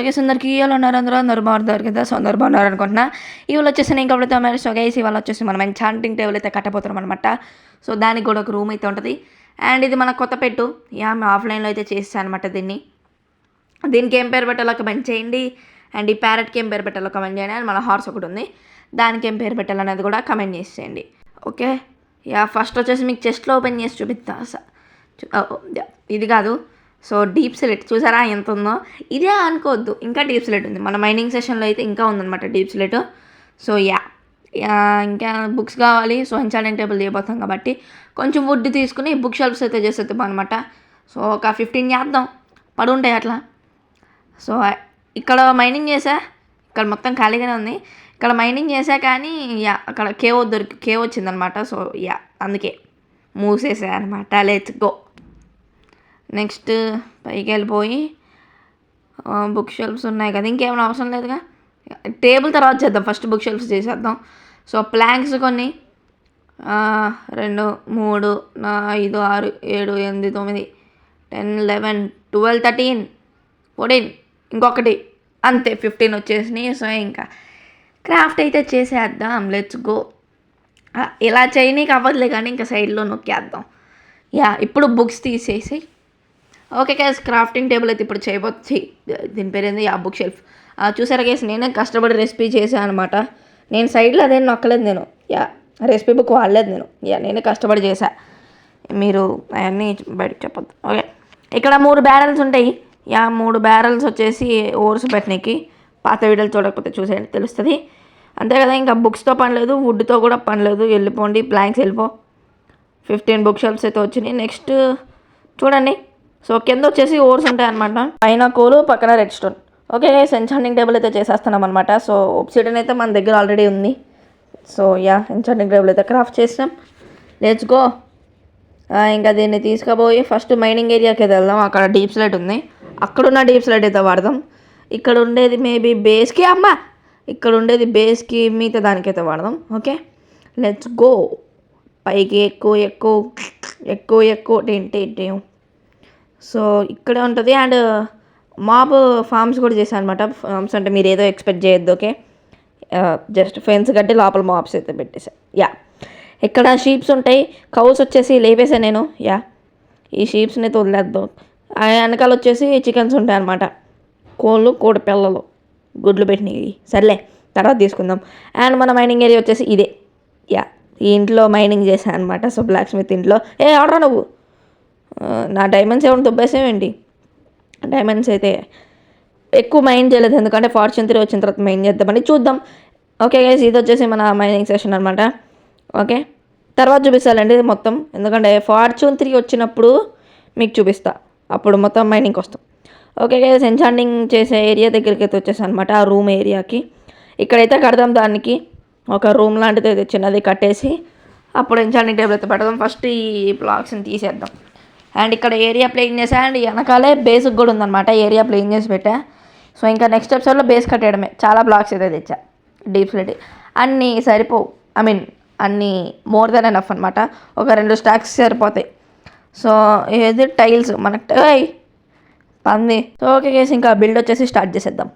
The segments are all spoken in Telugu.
గైస్ అందరికీ ఎలా ఉన్నారు? అందరూ బాగున్నారు కదా. సో అందరూ బాగున్నారు అనుకుంటున్నా. ఇవాళ వచ్చేసి నేను కబులుతో మరి. సో గైస్ ఇవాళ వచ్చేసి మనం ఎన్చాంటింగ్ టేబుల్ అయితే కట్టబోతున్నాం అనమాట. సో దానికి కూడా ఒక రూమ్ అయితే ఉంటుంది. అండ్ ఇది మన కొత్త పెట్టు. మేము ఆఫ్లైన్లో అయితే చేస్తాను అనమాట దీనికి ఏం పేరు పెట్టాలో కమెంట్ చేయండి. అండ్ ఈ ప్యారెట్కి ఏం పేరు పెట్టాలో కమెంట్ చేయండి. అండ్ మన హార్స్ ఒకటి ఉంది, దానికి ఏం పేరు పెట్టాలనేది కూడా కమెంట్ చేసేయండి. ఓకే. ఫస్ట్ వచ్చేసి మీకు చెస్ట్లో ఓపెన్ చేసి చూపిస్తా. ఇది కాదు. సో డీప్ సెలెక్ట్ చూసారా ఎంత ఉందో. ఇదే అనుకోవద్దు, ఇంకా డీప్ సెలెక్ట్ ఉంది. మన మైనింగ్ సెషన్లో అయితే ఇంకా ఉందన్నమాట డీప్ సెలెక్ట్. సో ఇంకా బుక్స్ కావాలి. సో ఎన్చాంటింగ్ టేబుల్ చేయబోతాం కాబట్టి కొంచెం వుడ్ తీసుకుని బుక్ షెల్ఫ్స్ అయితే చేసేద్దాం అనమాట. సో ఒక 15 చేద్దాం, పడి ఉంటాయి అట్లా. సో ఇక్కడ మైనింగ్ చేసా, ఇక్కడ మొత్తం ఖాళీగానే ఉంది. ఇక్కడ మైనింగ్ చేసా కానీ అక్కడ కేవ్ వచ్చిందనమాట. సో అందుకే మూసేసా అనమాట. Let's go. నెక్స్ట్ పైకి వెళ్ళిపోయి బుక్ షెల్ఫ్స్ ఉన్నాయి కదా, ఇంకేమైనా అవసరం లేదుగా. టేబుల్ తర్వాత చేద్దాం, ఫస్ట్ బుక్ షెల్ఫ్స్ చేసేద్దాం. సో ప్లాంక్స్ కొన్ని 2 3 5 6 7 8 9 10 11 12 13 14 ఇంకొకటి అంతే 15 వచ్చేసినాయి. సో ఇంకా క్రాఫ్ట్ అయితే చేసేద్దాం. Let's go. ఇలా చేయనీకి అవ్వదులే కానీ ఇంకా సైడ్లో నొక్కేద్దాం. ఇప్పుడు బుక్స్ తీసేసి ఓకే గైస్, క్రాఫ్టింగ్ టేబుల్ అయితే ఇప్పుడు చేయబోతుంది. దీని పేరు ఏంది? Book shelf. చూసారా గైస్, నేనే కష్టపడి రెసిపీ చేశాను అనమాట. నేను సైడ్లో అదేం నొక్కలేదు, నేను రెసిపీ బుక్ వాడలేదు నేను. నేనే కష్టపడి చేశా, మీరు అవన్నీ బయటకు చెప్పొద్దు. ఓకే, ఇక్కడ 3 బ్యారెల్స్ ఉంటాయి. 3 బ్యారెల్స్ వచ్చేసి ఓర్స్ పెట్టడానికి. పాత వీడియోలు చూడకపోతే చూసేయండి, తెలుస్తుంది. అంతే కదా, ఇంకా బుక్స్తో పని లేదు, వుడ్తో కూడా పని లేదు. వెళ్ళిపోండి, ప్లాంక్స్ వెళ్ళిపో. 15 బుక్ షెల్ఫ్స్ అయితే వచ్చినాయి. నెక్స్ట్ చూడండి. సో కింద వచ్చేసి ఓర్స్ ఉంటాయి అనమాట, పైన కోలు, పక్కన red stone. Okay guys, enchanting table అయితే చేసేస్తున్నాం అనమాట. సో ఒబ్సిడియన్ అయితే మన దగ్గర ఆల్రెడీ ఉంది. సో ఎన్చాంటింగ్ టేబుల్ అయితే క్రాఫ్ట్ చేసినాం. Let's go. ఇంకా దీన్ని తీసుకుపోయి ఫస్ట్ మైనింగ్ ఏరియాకి అయితే వెళ్దాం. అక్కడ డీప్ స్లైడ్ ఉంది, అక్కడున్న డీప్ స్లైడ్ అయితే వాడదాం. ఇక్కడ ఉండేది మేబీ బేస్కి, ఇక్కడ ఉండేది బేస్కి, మిగతా దానికైతే వాడదాం. Okay, let's go. పైకి ఎక్కువ టేం. సో ఇక్కడే ఉంటుంది. అండ్ మాబ్ ఫార్మ్స్ కూడా చేశాను అనమాట. ఫార్మ్స్ అంటే మీరు ఏదో ఎక్స్పెక్ట్ చేయొద్దు. ఓకే, జస్ట్ ఫెన్స్ కట్టి లోపల మాబ్స్ అయితే పెట్టేసా. ఇక్కడ షీప్స్ ఉంటాయి, కౌస్ వచ్చేసి లేపేసా నేను. ఈ షీప్స్ని అయితే వదిలేద్దాం. వెనకాల వచ్చేసి చికెన్స్ ఉంటాయి అనమాట, కోడి పిల్లలు గుడ్లు పెట్టినవి. సర్లే, తర్వాత తీసుకుందాం. అండ్ మన మైనింగ్ ఏరియా వచ్చేసి ఇదే. ఈ ఇంట్లో మైనింగ్ చేశాను అనమాట. సో బ్లాక్ స్మిత్ ఇంట్లో. ఆర్డర్ నువ్వు నా డైమండ్స్ ఏమైనా దుబ్బేసేవేంటి? డైమండ్స్ అయితే ఎక్కువ మైన్ చేయలేదు, ఎందుకంటే ఫార్చ్యూన్ 3 వచ్చిన తర్వాత మైన్ చేద్దామని చూద్దాం. ఓకే గైస్, ఇది వచ్చేసి మన మైనింగ్ సెషన్ అనమాట. ఓకే, తర్వాత చూపిస్తానండి మొత్తం, ఎందుకంటే ఫార్చ్యూన్ 3 వచ్చినప్పుడు మీకు చూపిస్తా, అప్పుడు మొత్తం మైనింగ్కి వస్తాం. ఓకే గైస్, ఎన్చాంటింగ్ చేసే ఏరియా దగ్గరికి అయితే వచ్చేసాను అనమాట, ఆ రూమ్ ఏరియాకి. ఇక్కడైతే కడదాం, దానికి ఒక రూమ్ లాంటిది అయితే చిన్నది కట్టేసి అప్పుడు ఎన్చాంటింగ్ టేబుల్ అయితే పెడదాం. ఫస్ట్ ఈ బ్లాక్స్ని తీసేద్దాం. అండ్ ఇక్కడ ఏరియా ప్లేయింగ్ చేసా. అండ్ వెనకాలే బేస్కి కూడా ఉందన్నమాట, ఏరియా ప్లేయింగ్ చేసి పెట్టా. సో ఇంకా నెక్స్ట్ ఎపిసోడ్లో బేస్ కట్టేయడమే. చాలా బ్లాక్స్ అయితే తెచ్చా డీప్ స్లైడ్. అన్నీ సరిపోవు, అన్నీ మోర్ దెన్ ఎనఫ్ అనమాట. ఒక 2 స్టాక్స్ సరిపోతాయి. సో ఏది టైల్స్ మనకు పంది. సో ఓకే కేసు, ఇంకా బిల్డ్ వచ్చేసి స్టార్ట్ చేసేద్దాం.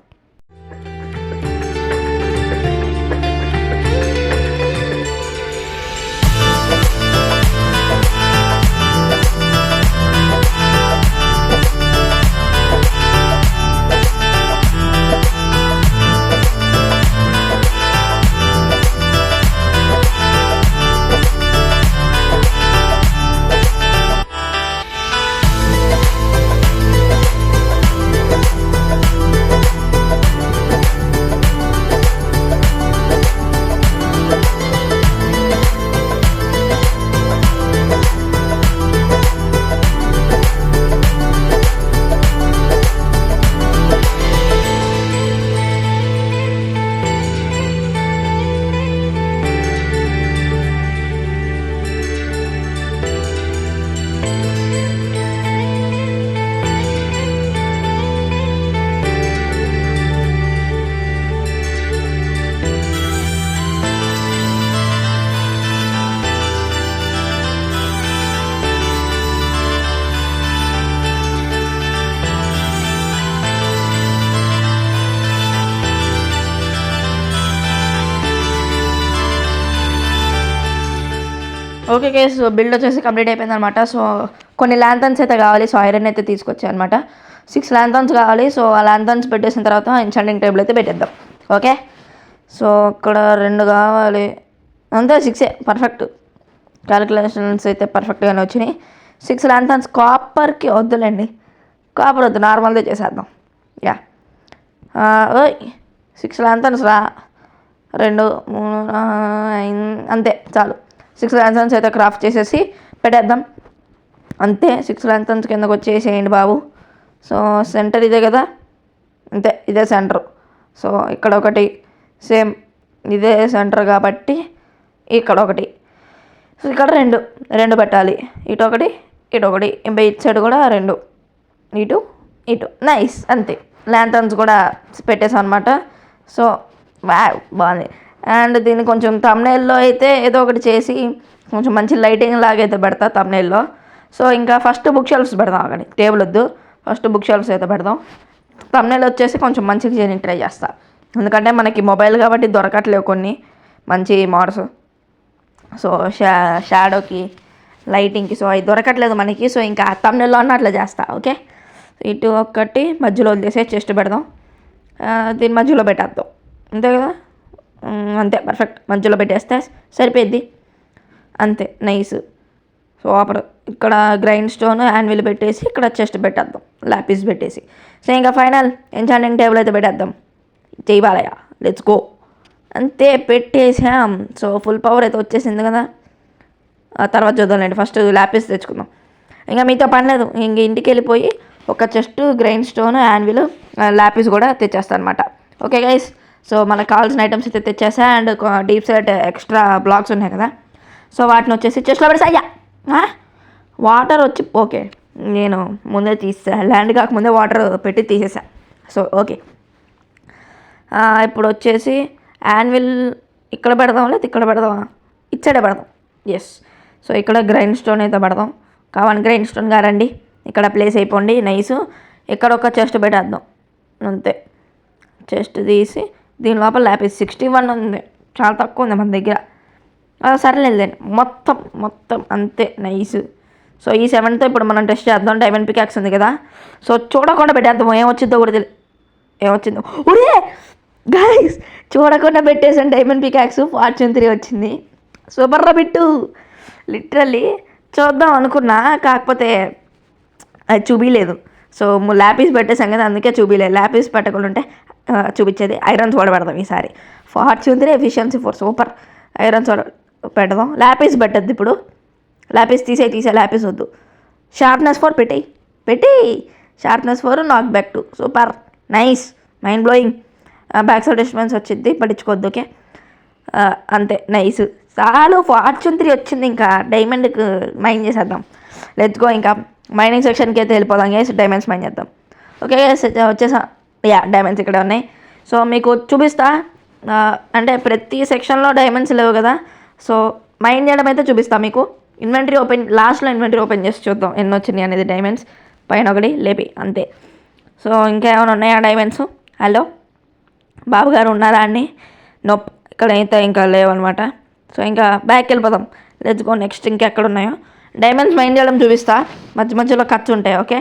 ఓకే గైస్, సో బిల్డ్ వచ్చేసి కంప్లీట్ అయిపోయింది అనమాట. సో కొన్ని ల్యాంథన్స్ అయితే కావాలి. సో ఐరన్ అయితే తీసుకొచ్చాయి అనమాట. 6 ల్యాంథన్స్ కావాలి. సో ఆ ల్యాంథన్స్ పెట్టేసిన తర్వాత ఎన్చాంటింగ్ టేబుల్ అయితే పెట్టేద్దాం. ఓకే, సో ఇక్కడ 2 కావాలి అంతే. 6 పర్ఫెక్ట్. క్యాలిక్యులేషన్స్ అయితే పర్ఫెక్ట్గానే వచ్చినాయి. 6 ల్యాంథన్స్. కాపర్కి వద్దులేండి, కాపర్ వద్దు, నార్మల్దే చేసేద్దాం. యా, ఓయ్ 6 ల్యాంథన్స్ రా. 2 3 అంతే చాలు. 6 ల్యాంథన్స్ అయితే క్రాఫ్ట్ చేసేసి పెట్టేద్దాం అంతే. 6 ల్యాంథన్స్ కిందకు వచ్చేసేయండి బాబు. సో సెంటర్ ఇదే కదా, అంతే ఇదే సెంటర్. సో ఇక్కడ ఒకటి సేమ్ ఇదే సెంటర్ కాబట్టి ఇక్కడ ఒకటి. సో ఇక్కడ 2 పెట్టాలి. ఇటు ఒకటి ఇటు ఒకటి, ఇంకా ఇటు సైడ్ కూడా 2, ఇటు ఇటు. నైస్, అంతే. ల్యాంథన్స్ కూడా పెట్టేసాం అనమాట. సో బాగుంది. అండ్ దీన్ని కొంచెం తమ్నైల్లో అయితే ఏదో ఒకటి చేసి కొంచెం మంచి లైటింగ్ లాగా అయితే పెడతా తమ్నైల్లో. సో ఇంకా ఫస్ట్ బుక్ షెల్ఫ్స్ పెడదాం. అక్కడ టేబుల్ వద్దు, ఫస్ట్ బుక్ షెల్ఫ్స్ అయితే పెడదాం. తమ్నైల్ వచ్చేసి కొంచెం మంచిగా చేయడానికి ట్రై చేస్తా, ఎందుకంటే మనకి మొబైల్ కాబట్టి దొరకట్లేవు కొన్ని మంచి మోడ్స్. సో షాడోకి లైటింగ్కి సో అవి దొరకట్లేదు మనకి. సో ఇంకా తమ్నైల్లో అన్న అట్లా చేస్తా. ఓకే, ఇటు ఒకటి మధ్యలో వదిలేసే చెస్ట్ పెడదాం. దీని మధ్యలో పెట్టేద్దాం అంతే కదా. అంతే పర్ఫెక్ట్. మధ్యలో పెట్టేస్తే సరిపోద్ది అంతే. నైస్. సో అప్పుడు ఇక్కడ గ్రైండ్ స్టోన్ యాన్విల్ పెట్టేసి ఇక్కడ చెస్ట్ పెట్టేద్దాం, లాపిస్ పెట్టేసి. సో ఇంకా ఫైనల్ ఎన్చాంటింగ్ టేబుల్ అయితే పెట్టేద్దాం. జై బాలయ్య, లెట్స్ గో. అంతే పెట్టేసాం. సో ఫుల్ పవర్ అయితే వచ్చేసింది కదా. తర్వాత చూద్దాంలేండి, ఫస్ట్ లాపిస్ తెచ్చుకుందాం. ఇంకా మీతో పని లేదు, ఇంక ఇంటికి వెళ్ళిపోయి ఒక chest grind stone anvil lapis కూడా తెచ్చేస్తాను అనమాట. ఓకే గైస్, సో మనకు కావాల్సిన ఐటమ్స్ అయితే తెచ్చేసా. And deep side extra blocks ఉన్నాయి కదా, సో వాటిని వచ్చేసి చెస్ట్లో పెడతా. అయ్యా వాటర్ వచ్చి ఓకే, నేను ముందే తీసా, ల్యాండ్ కాకముందే వాటర్ పెట్టి తీసేసా. సో ఓకే, ఇప్పుడు వచ్చేసి యాన్విల్ ఇక్కడ పెడదాం లేదా ఇక్కడ పెడదామా? ఇచ్చడే పెడదాం. ఎస్. సో ఇక్కడ గ్రైండ్ స్టోన్ అయితే పెడదాం. కావాలి గ్రైండ్ స్టోన్ గారండి, ఇక్కడ ప్లేస్ అయిపోండి. నైస్. ఇక్కడ ఒక చెస్ట్ పెట్టేద్దాం అంతే. చెస్ట్ తీసి దీని లోపల లాపిస్ 61 ఉంది, చాలా తక్కువ ఉంది మన దగ్గర. సరేలేదండి, మొత్తం అంతే. నైస్. సో ఈ 7తో ఇప్పుడు మనం టెస్ట్ చేద్దాం. డైమండ్ పికాక్స్ ఉంది కదా, సో చూడకుండా పెట్టేద్దాం. ఏమొచ్చిందో కూడా తెలియదు, ఏమొచ్చిందో. ఒరే గైస్, చూడకుండా పెట్టేసాను డైమండ్ పికాక్స్. ఫార్చ్యూన్ 3 వచ్చింది. సూపర్రా బిట్టు. లిటరల్లీ చూద్దాం అనుకున్నా, కాకపోతే అది చూపించలేదు. సో లాపిస్ పెట్టేసాం కదా, అందుకే చూపించలేదు. లాపిస్ పెట్టకుండా ఉంటే చూపించేది. ఐరన్స్ కూడా పెడదాం ఈసారి. Fortune 3 efficiency 4 super. ఐరన్స్ కూడా పెడదాం. లాపిస్ పెట్టద్దు ఇప్పుడు. లాపిస్ తీసే లాపిస్ వద్దు. షార్ప్నెస్ 4 పెట్టేయి. షార్ప్నెస్ 4, నాక్ back 2 super. Nice, mind blowing. Back side distance వచ్చింది, పట్టించుకోవద్దు. ఓకే అంతే. నైస్, చాలు. ఫార్చ్యూన్ 3 వచ్చింది. ఇంకా డైమండ్కి మైన్ చేసేద్దాం. Let's go. ఇంకా మైనింగ్ సెక్షన్కి అయితే వెళ్ళిపోదాం గైస్. డైమండ్స్ మైన్ చేద్దాం. ఓకే గైస్, వచ్చేసా. డైమండ్స్ ఇక్కడ ఉన్నాయి. సో మీకు చూపిస్తా. అంటే ప్రతి సెక్షన్లో డైమండ్స్ లేవు కదా, సో మైన్ చేయడం అయితే చూపిస్తా మీకు. ఇన్వెంటరీ ఓపెన్, లాస్ట్లో ఇన్వెంటరీ ఓపెన్ చేసి చూద్దాం ఎన్ని వచ్చినాయి అనేది. డైమండ్స్ పైన ఒకటి లేపి అంతే. సో ఇంకా ఏమైనా ఉన్నాయా డైమండ్స్? హలో బాబు గారు ఉన్నారా అండి? నోప్, ఇక్కడైతే ఇంకా లేవన్నమాట. సో ఇంకా బ్యాక్ వెళ్ళిపోదాం. Let's go. నెక్స్ట్ ఇంకెక్కడ ఉన్నాయో డైమండ్స్ మైన్ చేయడం చూపిస్తా. మధ్యలో ఖర్చు ఉంటాయి. ఓకే,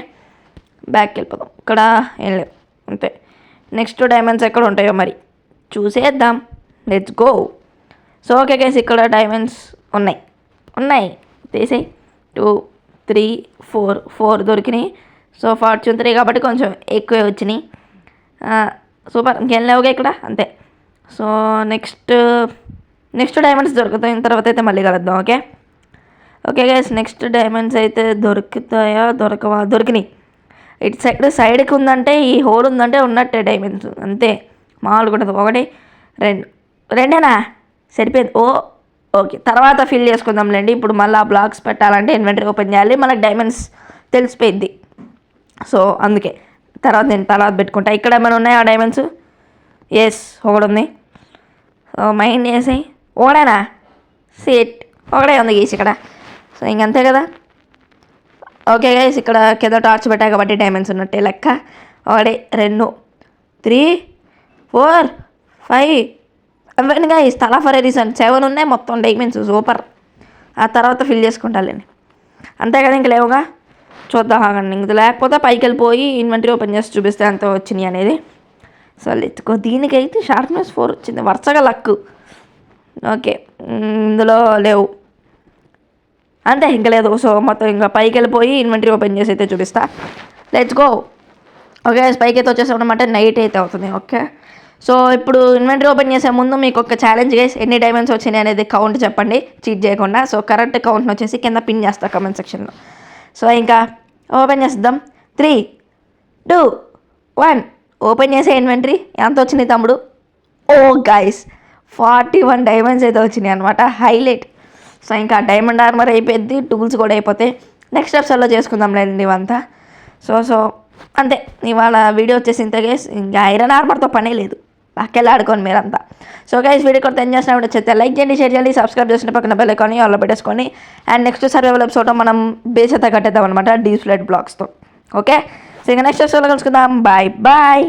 బ్యాక్ వెళ్ళిపోదాం. ఇక్కడ ఏం లేవు అంతే. నెక్స్ట్ డైమండ్స్ ఎక్కడ ఉంటాయో మరి చూసేద్దాం. Let's go. So okay guys, ఇక్కడ డైమండ్స్ ఉన్నాయి. తీసేయి. 2 3 4 దొరికినాయి. సో ఫార్చ్యూన్ 3 కాబట్టి కొంచెం ఎక్కువే వచ్చినాయి. సూపర్. ఇంకేం లేవుగా ఇక్కడ అంతే. సో నెక్స్ట్ డైమండ్స్ దొరుకుతాయి. తర్వాత అయితే మళ్ళీ కలుద్దాం. ఓకే గైస్, నెక్స్ట్ డైమండ్స్ అయితే దొరుకుతాయా దొరకవా? దొరికినాయి. ఇటు సైడ్కి ఉందంటే, ఈ హోల్ ఉందంటే ఉన్నట్టే డైమండ్స్ అంతే. మామూలుగా ఉంటుంది. 1 2 రెండేనా? సరిపోయింది. ఓకే, తర్వాత ఫిల్ చేసుకుందాంలేండి. ఇప్పుడు మళ్ళీ బ్లాక్స్ పెట్టాలంటే ఇన్వెంటరీ ఓపెన్ చేయాలి, మనకు డైమండ్స్ తెలిసిపోయింది. సో అందుకే తర్వాత పెట్టుకుంటా. ఇక్కడ ఏమైనా ఉన్నాయా డైమండ్స్? ఎస్, ఒకటి ఉంది. సో మైండ్ చేసాయి. ఒకడేనా? సేట్ ఒకడే ఉంది గీసి ఇక్కడ. సో ఇంకంతే కదా. ఓకే గైస్, ఇక్కడ కింద టార్చ్ పెట్టా కాబట్టి డైమండ్స్ ఉన్నట్టే లెక్క. 1 2 3 4 5 అవన్నీ గైస్. తలా ఫర్ రీజన్ 7 ఉన్నాయి మొత్తం డైమండ్స్. సూపర్. ఆ తర్వాత ఫిల్ చేసుకుంటాలేండి. అంతే కదా, ఇంక లేవుగా. చూద్దాం ఆగండి. ఇంక లేకపోతే పైకి వెళ్ళిపోయి ఇన్వెంటరీ ఓపెన్ చేసి చూపిస్తే ఎంత వచ్చినాయి అనేది. సో ఎత్తుకో, దీనికైతే షార్ప్నెస్ 4 వచ్చింది, వరుసగా లక్. ఓకే, ఇందులో లేవు అంతే, ఇంకా లేదు. సో మొత్తం ఇంకా పైకి వెళ్ళిపోయి ఇన్వెంటరీ ఓపెన్ చేసి అయితే చూపిస్తా. Let's go. ఓకే, పైకి అయితే వచ్చేసాం అనమాట. నైట్ అయితే అవుతుంది. ఓకే, సో ఇప్పుడు ఇన్వెంటరీ ఓపెన్ చేసే ముందు మీకు ఒక ఛాలెంజ్ గైస్, ఎన్ని డైమండ్స్ వచ్చినాయి అనేది కౌంట్ చెప్పండి చీట్ చేయకుండా. సో కరెక్ట్ కౌంట్ని వచ్చేసి కింద పిన్ చేస్తా కమెంట్ సెక్షన్లో. సో ఇంకా ఓపెన్ చేద్దాం. 3, 2, 1 ఓపెన్ చేసే ఇన్వెంటరీ. ఎంత వచ్చినాయి తమ్ముడు? ఓ గైస్, 41 డైమండ్స్ అయితే వచ్చినాయి అనమాట. హైలైట్. సో ఇంకా డైమండ్ ఆర్మర్ అయిపోద్ది, టూల్స్ కూడా అయిపోతాయి. నెక్స్ట్ ఎపిసోడ్లో చేసుకుందాం లేండి ఇవంతా. సో అంతే, ఇవాళ వీడియో వచ్చేసి ఇంత గైస్. ఇంకా ఐరన్ ఆర్మర్తో పనే లేదు, పక్కకెళ్ళి ఆడుకోండి మీరంతా. సో గైస్, వీడియో కూడా ఎంజాయ్ చేసినప్పుడు వచ్చేస్తే లైక్ చేయండి, షేర్ చేయండి, సబ్స్క్రైబ్ చేసిన పక్కన బెల్ ఐకాన్ ఆల్లో పెట్టేసుకొని. అండ్ నెక్స్ట్ సర్వైవల్ ఎపిసోడ్లో మనం బేస్ అయితే కట్టేద్దాం అనమాట, డీప్ ఫ్లడ్ బ్లాక్స్తో. ఓకే, సో ఇంకా నెక్స్ట్ ఎపిసోడ్లో కలుసుకుందాం. Bye bye.